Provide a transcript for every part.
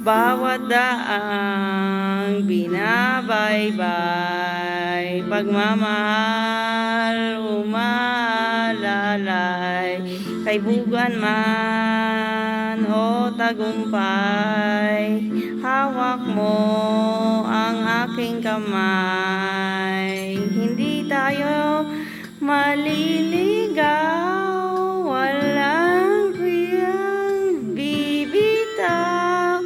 Bawat daang binabaybay, pagmamahal umalalay, kaibugan man o tagumpay, hawak mo ang aking kamay. Hindi tayo maliligaw, walang kwiyang bibitaw,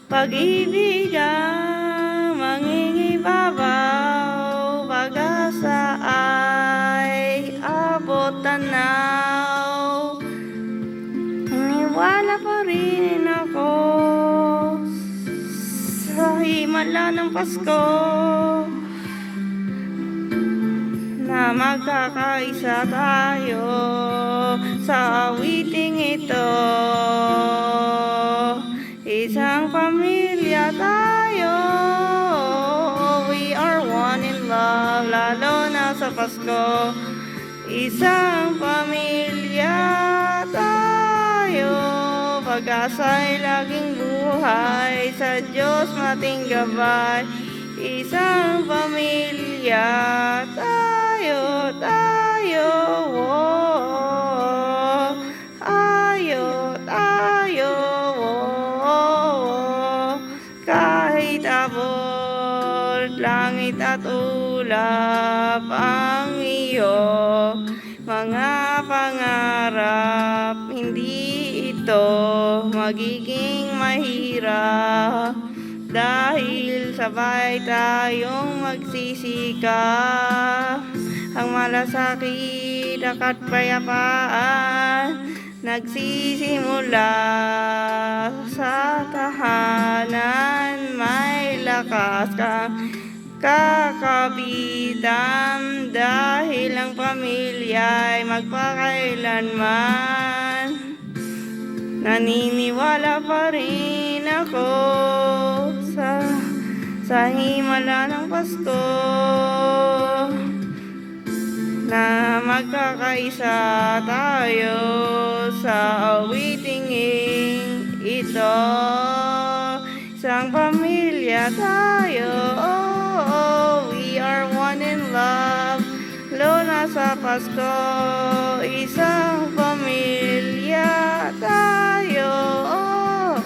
pag-ibig ang mangingibabaw, pag-asa ay abot tanaw. Iniwala pa rin ako sa himala ng Pasko, na magkakaisa tayo sa awiting ito. Isang pamilya tayo, we are one in love, lalo na sa Pasko. Isang pamilya tayo, pag-asa'y laging buhay, sa Diyos mating gabay. Isang pamilya tayo, oh, tayo, oh, kahit abot langit at ulap ang iyo mga pangarap, hindi ito magiging mahirap, dahil sabay tayong magsisikap. Ang malasakit at kapayapaan nagsisimula sa tahanan. May lakas kang kakabitan, dahil ang pamilya'y magpakailanman. Naniniwala pa rin ako sa himala ng Pasko, na magkakaisa tayo sa awiting ito. Isang pamilya tayo, we are one in love, lalo na sa Pasko. Isang pamilya tayo,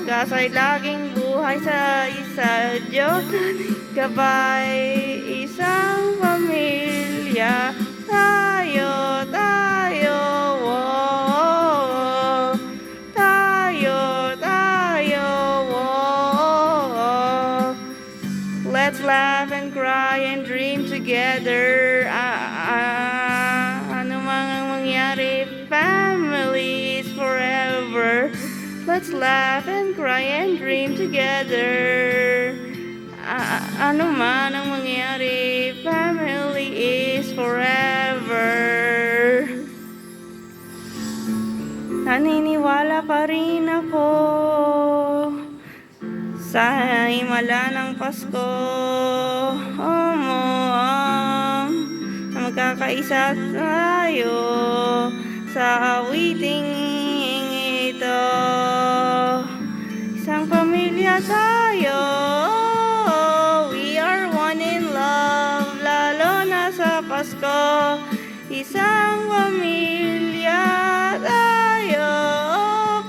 kasa'y laging buhay, sa isa Diyos gabay. Isang pamilya tayo, oh, tayo, oh. Let's laugh and cry and dream together. Ano mang ang mangyari, family is forever. Let's laugh and cry and dream together. Ano man ang mangyari, family is forever. Naniniwala pa rin ako sa himala ng Pasko, na magkakaisa tayo sa awiting ito. Isang pamilya tayo, we are one in love, lalo na sa Pasko. Isang pamilya tayo,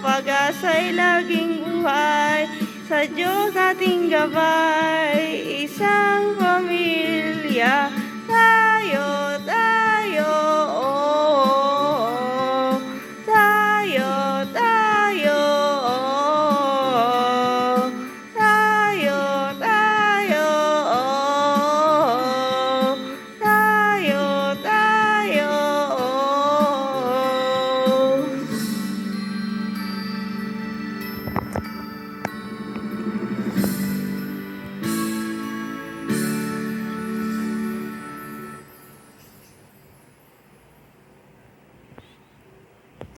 pag-asa'y laging buhay, sa Diyos ating gabay. Isang pamilya